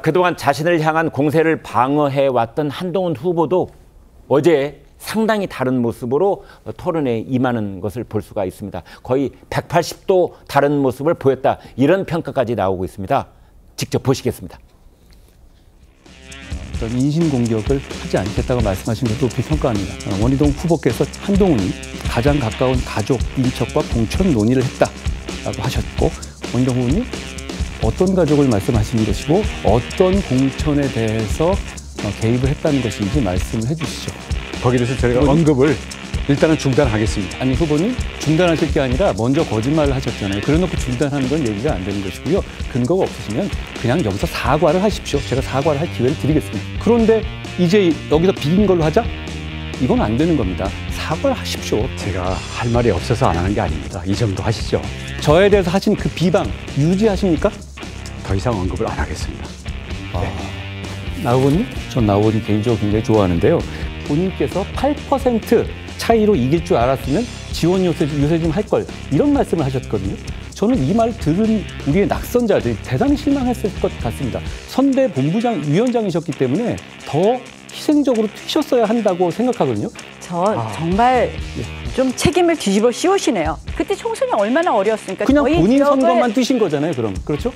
그동안 자신을 향한 공세를 방어해왔던 한동훈 후보도 어제 상당히 다른 모습으로 토론에 임하는 것을 볼 수가 있습니다. 거의 180도 다른 모습을 보였다. 이런 평가까지 나오고 있습니다. 직접 보시겠습니다. 어떤 인신공격을 하지 않겠다고 말씀하신 것도 높이 평가합니다. 원희동 후보께서 한동훈이 가장 가까운 가족, 인척과 공천 논의를 했다라고 하셨고, 원희동 후보님 어떤 가족을 말씀하시는 것이고 어떤 공천에 대해서 개입을 했다는 것인지 말씀을 해주시죠. 거기에 대해서 저희가 언급을 일단은 중단하겠습니다. 아니, 후보님 중단하실 게 아니라 먼저 거짓말을 하셨잖아요. 그래놓고 중단하는 건 얘기가 안 되는 것이고요. 근거가 없으시면 그냥 여기서 사과를 하십시오. 제가 사과를 할 기회를 드리겠습니다. 그런데 이제 여기서 비긴 걸로 하자? 이건 안 되는 겁니다. 사과를 하십시오. 제가 할 말이 없어서 안 하는 게 아닙니다. 이 정도 하시죠. 저에 대해서 하신 그 비방 유지하십니까? 더 이상 언급을 안 하겠습니다. 나 후보님? 전 나 후보님 개인적으로 굉장히 좋아하는데요. 본인께서 8% 차이로 이길 줄 알았으면 지원 요새 좀 할 걸, 이런 말씀을 하셨거든요. 저는 이 말을 들은 우리의 낙선자들이 대단히 실망했을 것 같습니다. 선대 본부장 위원장이셨기 때문에 더 희생적으로 튀셨어야 한다고 생각하거든요. 정말 좀 책임을 뒤집어 씌우시네요. 그때 총선이 얼마나 어려웠습니까? 그냥 본인 선거만 뛰신 거잖아요, 그럼. 그렇죠?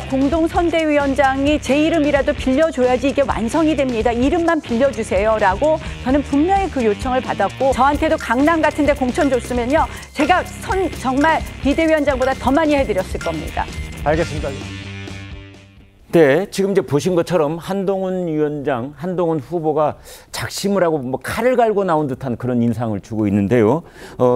공동선대위원장이 제 이름이라도 빌려줘야지 이게 완성이 됩니다. 이름만 빌려주세요라고 저는 분명히 그 요청을 받았고, 저한테도 강남 같은 데 공천 줬으면요, 제가 정말 비대위원장보다 더 많이 해드렸을 겁니다. 알겠습니다. 네, 지금 이제 보신 것처럼 한동훈 위원장, 한동훈 후보가 작심을 하고 뭐 칼을 갈고 나온 듯한 그런 인상을 주고 있는데요.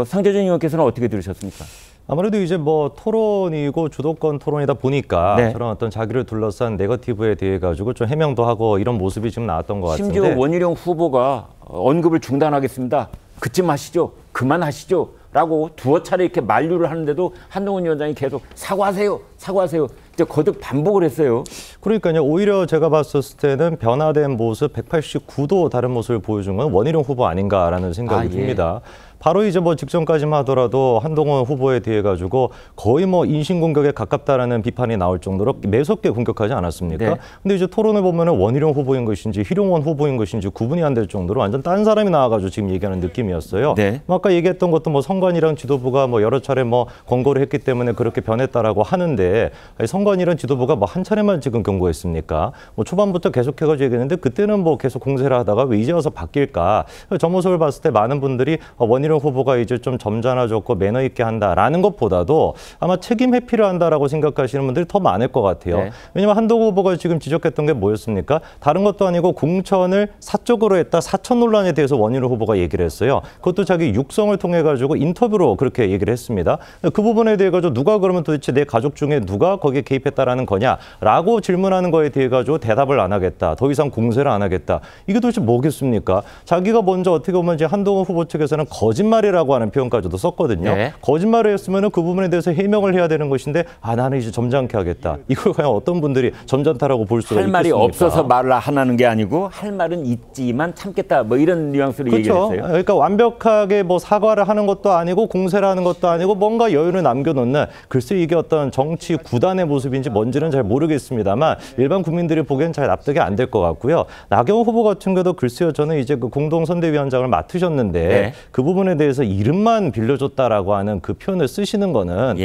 상재준 의원께서는 어떻게 들으셨습니까? 아무래도 이제 뭐 토론이고 주도권 토론이다 보니까 네. 저런 어떤 자기를 둘러싼 네거티브에 대해 가지고 좀 해명도 하고 이런 모습이 지금 나왔던 것 같은데, 심지어 원희룡 후보가 언급을 중단하겠습니다. 그쯤 하시죠. 그만하시죠. 라고 두어 차례 이렇게 만류를 하는데도 한동훈 위원장이 계속 사과하세요. 사과하세요. 이제 거듭 반복을 했어요. 그러니까요. 오히려 제가 봤었을 때는 변화된 모습, 189도 다른 모습을 보여준 건 원희룡 후보 아닌가라는 생각이 듭니다. 바로 이제 뭐 직전까지만 하더라도 한동훈 후보에 대해 가지고 거의 뭐 인신공격에 가깝다라는 비판이 나올 정도로 매섭게 공격하지 않았습니까? 네. 근데 이제 토론을 보면은 원희룡 후보인 것인지 희룡원 후보인 것인지 구분이 안 될 정도로 완전 딴 사람이 나와가지고 지금 얘기하는 느낌이었어요. 네. 뭐 아까 얘기했던 것도 뭐 선관위랑 지도부가 뭐 여러 차례 뭐 권고를 했기 때문에 그렇게 변했다라고 하는데, 선관위랑 지도부가 뭐 한 차례만 지금 경고했습니까? 뭐 초반부터 계속해가지고 얘기했는데 그때는 뭐 계속 공세를 하다가 왜 이제 와서 바뀔까? 저 모습을 봤을 때 많은 분들이 원희룡 후보가 이제 좀 점잖아졌고 매너 있게 한다라는 것보다도 아마 책임 회피를 한다라고 생각하시는 분들이 더 많을 것 같아요. 네. 왜냐하면 한동훈 후보가 지금 지적했던 게 뭐였습니까? 다른 것도 아니고 공천을 사적으로 했다, 사천 논란에 대해서 원희룡 후보가 얘기를 했어요. 그것도 자기 육성을 통해 가지고 인터뷰로 그렇게 얘기를 했습니다. 그 부분에 대해 가지고 누가 그러면 도대체 내 가족 중에 누가 거기에 개입했다라는 거냐라고 질문하는 거에 대해 가지고 대답을 안 하겠다, 더 이상 공세를 안 하겠다. 이게 도대체 뭐겠습니까? 자기가 먼저 어떻게 보면 이제 한동훈 후보 측에서는 거짓말이라고 하는 표현까지도 썼거든요. 네. 거짓말을 했으면 그 부분에 대해서 해명을 해야 되는 것인데, 나는 이제 점잖게 하겠다. 이걸 과연 어떤 분들이 점잖다라고 볼 수가 할 있겠습니까? 말이 없어서 말을 안 하는 게 아니고 할 말은 있지만 참겠다. 뭐 이런 뉘앙스로 얘기를 그렇죠. 했어요. 그러니까 완벽하게 뭐 사과를 하는 것도 아니고 공세를 하는 것도 아니고 뭔가 여유를 남겨놓는, 글쎄 이게 어떤 정치 구단의 모습인지 뭔지는 잘 모르겠습니다만 일반 국민들이 보기엔 잘 납득이 안 될 것 같고요. 나경원 후보 같은 경우도 글쎄요, 저는 이제 그 공동선대위원장을 맡으셨는데 네. 그 부분에 대해서 이름만 빌려줬다라고 하는 그 표현을 쓰시는 거는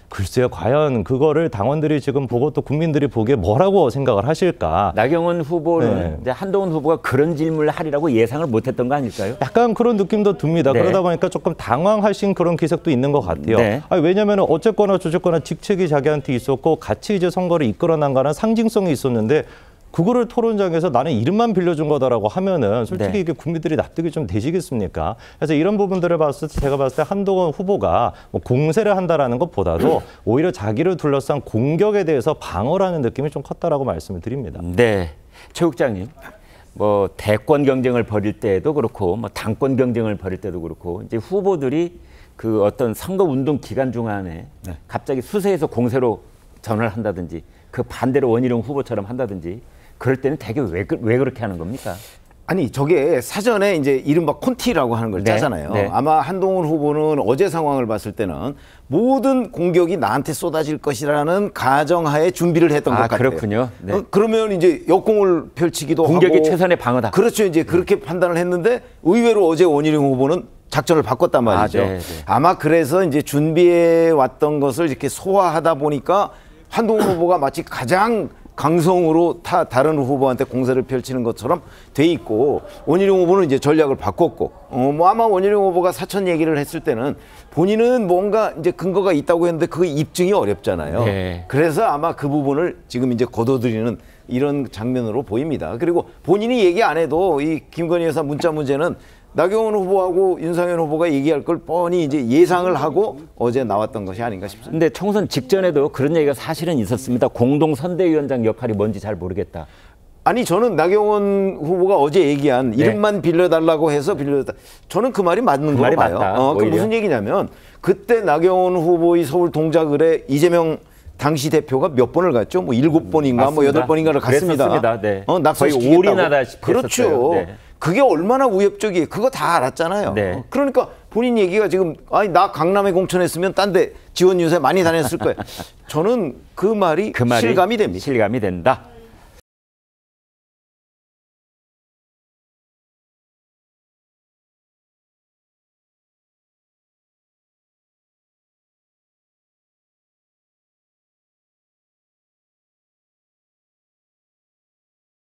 글쎄요, 과연 그거를 당원들이 지금 보고 또 국민들이 보기에 뭐라고 생각을 하실까? 나경원 후보는 이제 한동훈 후보가 그런 질문을 하리라고 예상을 못했던 거 아닐까요? 약간 그런 느낌도 듭니다. 네. 그러다 보니까 조금 당황하신 그런 기색도 있는 것 같아요. 네. 왜냐하면 어쨌거나 저쨌거나 직책이 자기한테 있었고 같이 이제 선거를 이끌어 나가는 상징성이 있었는데, 그거를 토론장에서 나는 이름만 빌려준 거다라고 하면은 솔직히 이게 국민들이 납득이 좀 되시겠습니까? 그래서 이런 부분들을 봤을 때 제가 봤을 때 한동훈 후보가 뭐 공세를 한다라는 것보다도 오히려 자기를 둘러싼 공격에 대해서 방어를 하는 느낌이 좀 컸다라고 말씀을 드립니다. 네, 최 국장님. 뭐 대권 경쟁을 벌일 때도 그렇고 뭐 당권 경쟁을 벌일 때도 그렇고 이제 후보들이 그 어떤 선거 운동 기간 중간에 갑자기 수세에서 공세로 전환을 한다든지 그 반대로 원희룡 후보처럼 한다든지 그럴 때는 되게 왜 그렇게 하는 겁니까? 아니 저게 사전에 이제 이른바 콘티라고 하는 걸 네, 짜잖아요. 네. 아마 한동훈 후보는 어제 상황을 봤을 때는 모든 공격이 나한테 쏟아질 것이라는 가정하에 준비를 했던 것 같아요. 그렇군요. 네. 그러면 이제 역공을 펼치기도 공격이 하고 최선의 방어다. 그렇죠. 이제 그렇게 판단을 했는데 의외로 어제 원희룡 후보는 작전을 바꿨단 말이죠. 네, 네. 아마 그래서 이제 준비해 왔던 것을 이렇게 소화하다 보니까 한동훈 후보가 마치 가장 강성으로 다른 후보한테 공세를 펼치는 것처럼 돼 있고 원희룡 후보는 이제 전략을 바꿨고 뭐 아마 원희룡 후보가 사천 얘기를 했을 때는 본인은 뭔가 이제 근거가 있다고 했는데 그 입증이 어렵잖아요. 네. 그래서 아마 그 부분을 지금 이제 거둬들이는 이런 장면으로 보입니다. 그리고 본인이 얘기 안 해도 이 김건희 여사 문자 문제는 나경원 후보하고 윤상현 후보가 얘기할 걸 뻔히 이제 예상을 하고 어제 나왔던 것이 아닌가 싶습니다. 근데 총선 직전에도 그런 얘기가 사실은 있었습니다. 공동 선대위원장 역할이 뭔지 잘 모르겠다. 아니 저는 나경원 후보가 어제 얘기한 이름만 빌려달라고 해서 빌려달다. 저는 그 말이 맞는 거로 봐요. 그 오히려. 무슨 얘기냐면 그때 나경원 후보의 서울 동작을에 이재명 당시 대표가 몇 번을 갔죠? 뭐 7번인가 뭐 8번인가를 갔습니다. 그랬었습니다. 네. 낙선시키겠다고. 거의 올인하다시피 그렇죠. 했었어요. 네. 그게 얼마나 위협적이에요. 그거 다 알았잖아요. 네. 그러니까 본인 얘기가 지금 아니 나 강남에 공천했으면 딴 데 지원 유세 많이 다녔을 거예요. 저는 그 말이 실감이 됩니다. 실감이 된다.